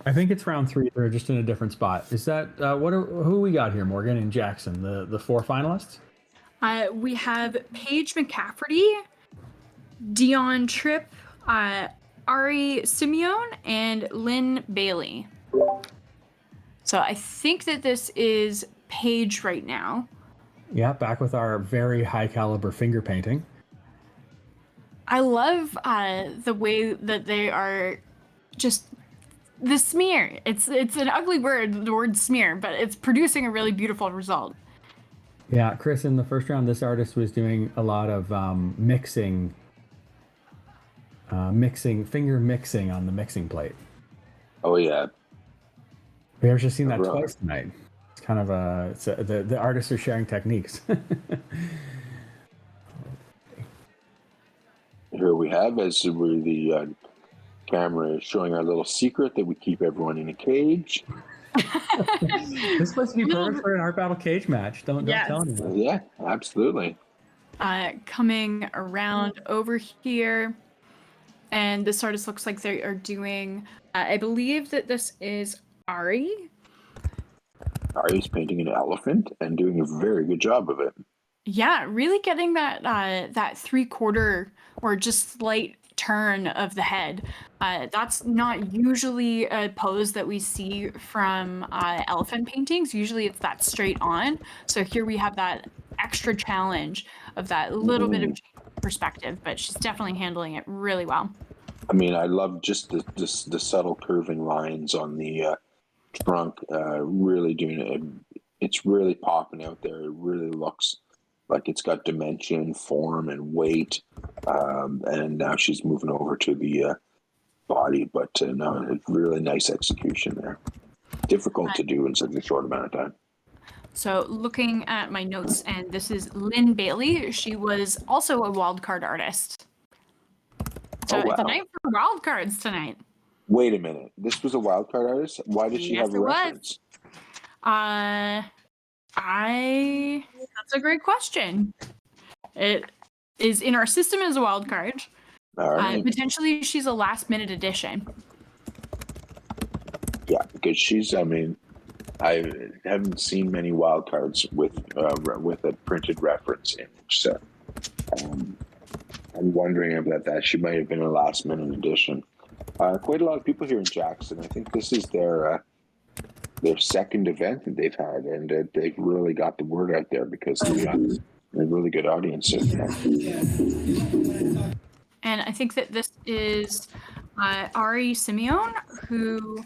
I think it's round 3. They're just in a different spot. Is that who we got here? Morgan and Jackson, the 4 finalists. We have Paige McCafferty, Dion Tripp, Ari Simeone, and Lynn Bailey. So I think that this is Paige right now. Yeah, back with our very high caliber finger painting. I love the way that they are just the smear. It's an ugly word, the word smear, but it's producing a really beautiful result. Yeah, Chris, in the first round, this artist was doing a lot of mixing, finger mixing on the mixing plate. Oh, yeah. We have just seen that twice tonight. It's kind of the artists are sharing techniques. Here we have, as we're the camera is showing our little secret that we keep everyone in a cage. This is supposed to be perfect for an art battle cage match. Don't tell anyone. Yeah, absolutely. Coming around over here, and this artist looks like they are doing. I believe that this is Ari. Ari's painting an elephant and doing a very good job of it. Yeah, really getting that that 3/4 or just slight turn of the head. That's not usually a pose that we see from elephant paintings. Usually it's that straight on. So here we have that extra challenge of that little bit of perspective, but she's definitely handling it really well. I mean, I love just the subtle curving lines on the trunk, really doing it. It's really popping out there. It really looks like it's got dimension, form, and weight. And now she's moving over to the body, but no, it's really nice execution there. Difficult to do in such a short amount of time. So looking at my notes, and this is Lynn Bailey. She was also a wildcard artist. So it's a night for wildcards tonight. Wait a minute. This was a wildcard artist? Why did she have a reference? That's a great question. It is in our system as a wild card. All right. Potentially she's a last minute addition. Yeah, because she's, I mean, I haven't seen many wild cards with a printed reference image. So I'm wondering about that. She might have been a last minute addition. Quite a lot of people here in Jackson. I think this is their second event that they've had, and they've really got the word out there because they've got a really good audience. And I think that this is Ari Simeone, who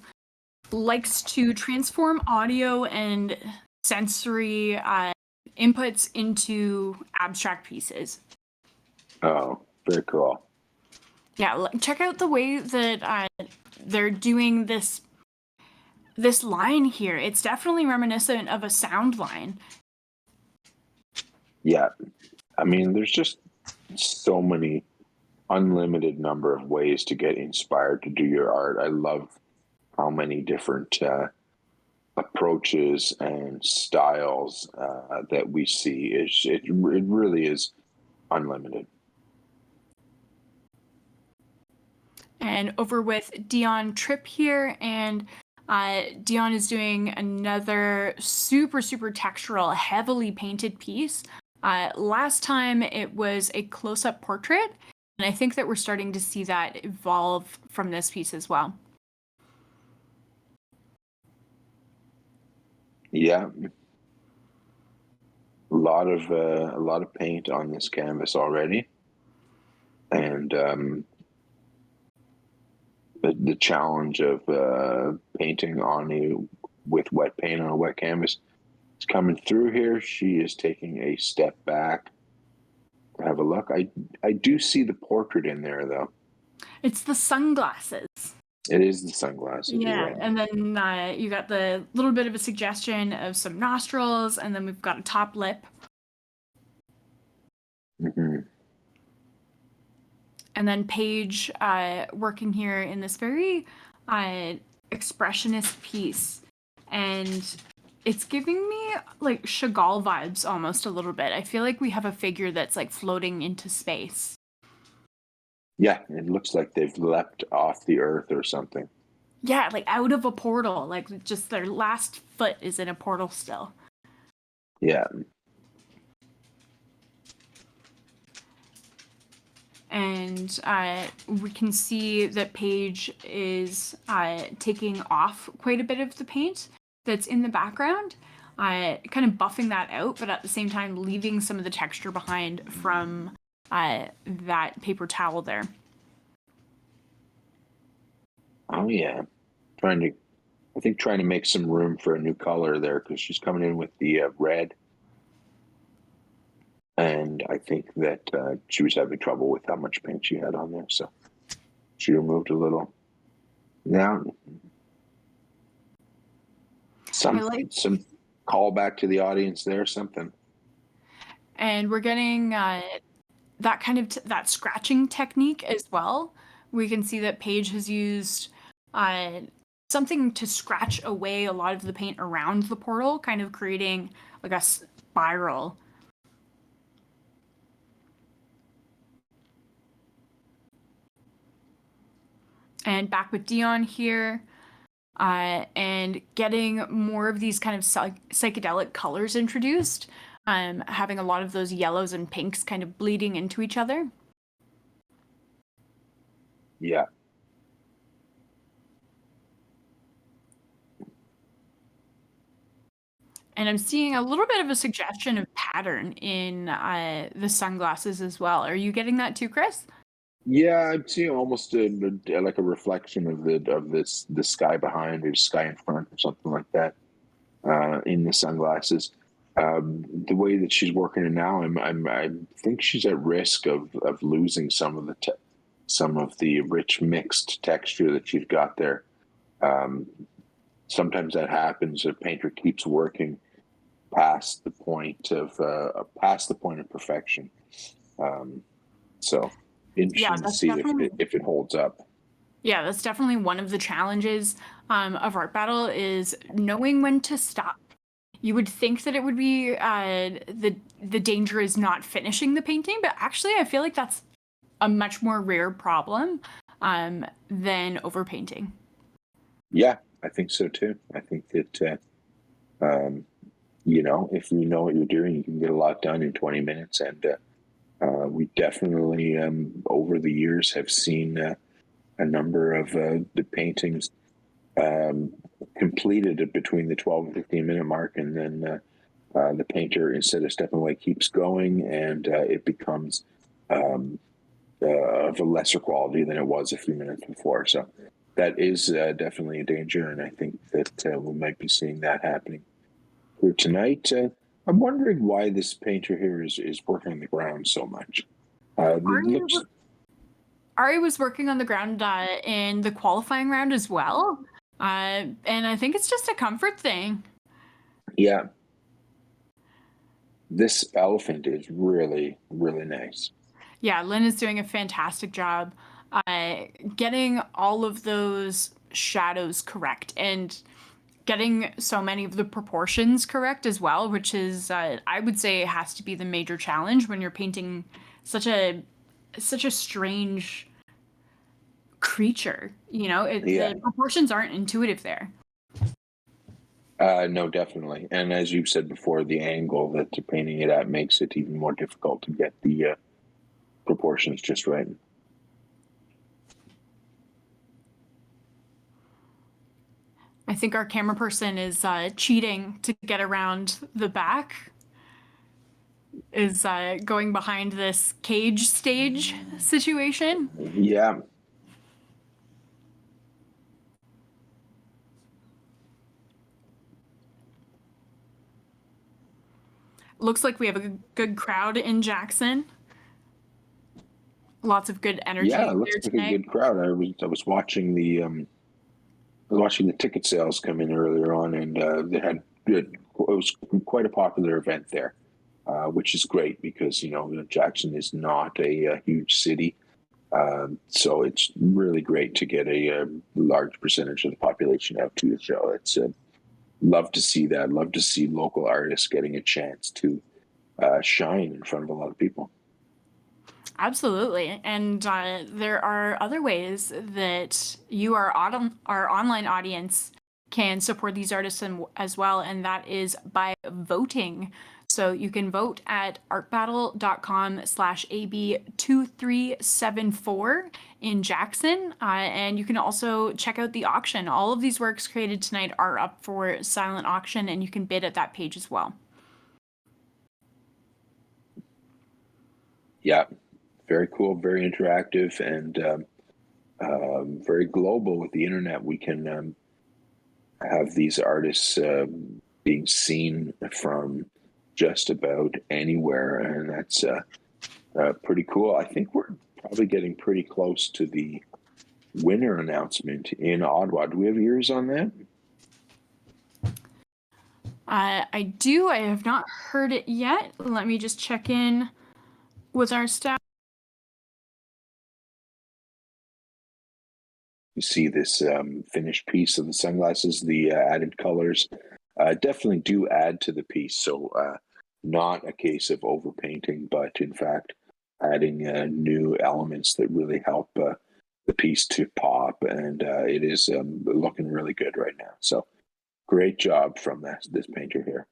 likes to transform audio and sensory inputs into abstract pieces. Oh, very cool. Yeah, check out the way that they're doing this line here. It's definitely reminiscent of a sound line. Yeah, I mean, there's just so many unlimited number of ways to get inspired to do your art. I love how many different approaches and styles that we see. It really is unlimited. And over with Dion Tripp here, and Dion is doing another super, super textural, heavily painted piece. Last time it was a close-up portrait, and I think that we're starting to see that evolve from this piece as well. Yeah, a lot of paint on this canvas already, and the challenge of painting with wet paint on a wet canvas is coming through here. She is taking a step back. Have a look. I do see the portrait in there, though. It's the sunglasses. It is the sunglasses. Yeah, right. And then you got the little bit of a suggestion of some nostrils, and then we've got a top lip. Mm-hmm. And then Paige working here in this very expressionist piece. And it's giving me like Chagall vibes almost a little bit. I feel like we have a figure that's like floating into space. Yeah, it looks like they've leapt off the earth or something. Yeah, like out of a portal, like just their last foot is in a portal still. Yeah. And we can see that Paige is taking off quite a bit of the paint that's in the background, kind of buffing that out, but at the same time leaving some of the texture behind from that paper towel there. Oh yeah, trying to make some room for a new color there because she's coming in with the red, and I think that she was having trouble with how much paint she had on there, so she removed a little. Now, some call back to the audience there, something. And we're getting that kind of that scratching technique as well. We can see that Paige has used something to scratch away a lot of the paint around the portal, kind of creating like a spiral. And back with Dion here, and getting more of these kind of psychedelic colors introduced, having a lot of those yellows and pinks kind of bleeding into each other. Yeah. And I'm seeing a little bit of a suggestion of pattern in the sunglasses as well. Are you getting that too, Chris? Yeah, I'm seeing almost like a reflection of the sky behind or sky in front or something like that in the sunglasses. The way that she's working it now, I think she's at risk of losing some of the rich mixed texture that she's got there. Sometimes that happens. A painter keeps working past the point of perfection. So interesting to see if it holds up. Yeah, that's definitely one of the challenges of Art Battle is knowing when to stop. You would think that it would be the danger is not finishing the painting, but actually I feel like that's a much more rare problem than overpainting. Yeah, I think so too. I think that if you know what you're doing, you can get a lot done in 20 minutes. And we definitely, over the years, have seen a number of the paintings completed between the 12 and 15-minute mark, and then the painter, instead of stepping away, keeps going, and it becomes of a lesser quality than it was a few minutes before. So that is definitely a danger, and I think that we might be seeing that happening here tonight. I'm wondering why this painter here is working on the ground so much. Ari was working on the ground in the qualifying round as well, and I think it's just a comfort thing. Yeah. This elephant is really, really nice. Yeah, Lynn is doing a fantastic job getting all of those shadows correct and getting so many of the proportions correct as well, which is, I would say, has to be the major challenge when you're painting such a strange creature. The proportions aren't intuitive there. No, definitely. And as you've said before, the angle that you're painting it at makes it even more difficult to get the proportions just right. I think our camera person is cheating to get around the back, is going behind this cage stage situation. Yeah. Looks like we have a good crowd in Jackson. Lots of good energy. Yeah, it looks like a good crowd. I was watching the ticket sales come in earlier on, and it was quite a popular event there, which is great because Jackson is not a huge city, so it's really great to get a large percentage of the population out to the show. It's love to see that. Love to see local artists getting a chance to shine in front of a lot of people. Absolutely. And there are other ways that you, our online audience, can support these artists as well, and that is by voting. So you can vote at artbattle.com/AB2374 in Jackson. And you can also check out the auction. All of these works created tonight are up for silent auction, and you can bid at that page as well. Yeah, very cool, very interactive, and very global with the internet. We can have these artists being seen from just about anywhere, and that's pretty cool. I think we're probably getting pretty close to the winner announcement in Ottawa. Do we have ears on that? I do. I have not heard it yet. Let me just check in with our staff. You see this finished piece of the sunglasses, the added colors definitely do add to the piece. So not a case of overpainting, but in fact adding new elements that really help the piece to pop. And it is looking really good right now. So great job from this painter here.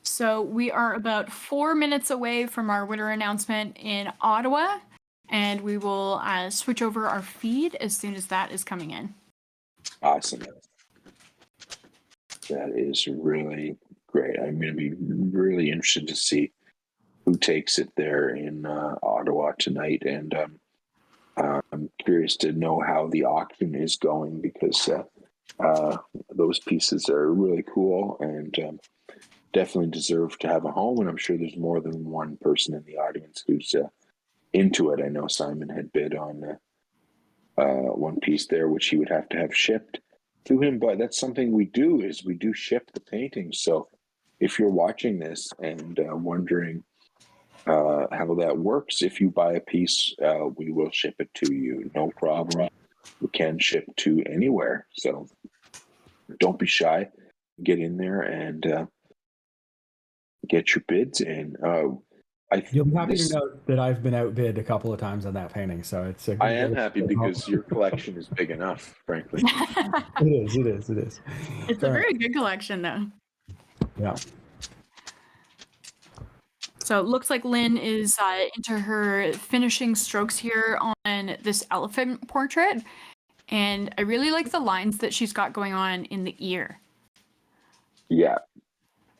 So we are about 4 minutes away from our winner announcement in Ottawa. And we will switch over our feed as soon as that is coming in. Awesome. That is really great. I'm going to be really interested to see who takes it there in Ottawa tonight. And I'm curious to know how the auction is going, because those pieces are really cool and definitely deserve to have a home. And I'm sure there's more than one person in the audience who's into it. I know Simon had bid on one piece there, which he would have to have shipped to him, but that's something we do, is we do ship the paintings. So if you're watching this and wondering how that works, if you buy a piece, we will ship it to you, no problem. We can ship to anywhere, so don't be shy. Get in there and get your bids in. You'll be happy to know that I've been outbid a couple of times on that painting, so it's. I am happy because your collection is big enough, frankly. It is. It's a very good collection, though. Yeah. So it looks like Lynn is into her finishing strokes here on this elephant portrait, and I really like the lines that she's got going on in the ear. Yeah.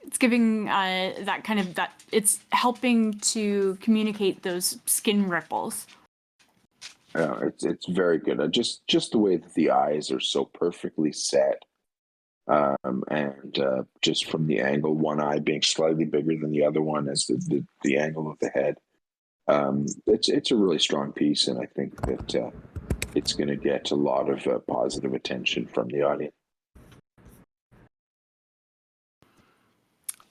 It's giving that kind of that. It's helping to communicate those skin ripples. It's very good. Just the way that the eyes are so perfectly set, and just from the angle, one eye being slightly bigger than the other one as the angle of the head. It's a really strong piece, and I think that it's going to get a lot of positive attention from the audience.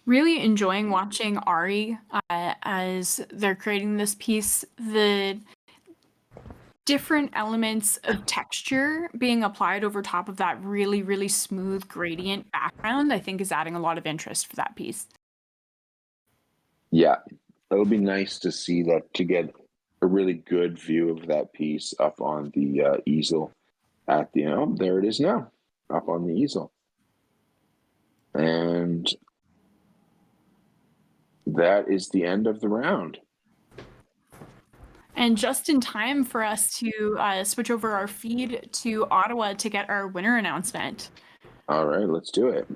Really enjoying watching Ari as they're creating this piece. The different elements of texture being applied over top of that really, really smooth gradient background, I think, is adding a lot of interest for that piece. Yeah, it'll be nice to see that, to get a really good view of that piece up on the easel at the end. There it is now, up on the easel. And that is the end of the round. And just in time for us to switch over our feed to Ottawa to get our winner announcement. All right, let's do it.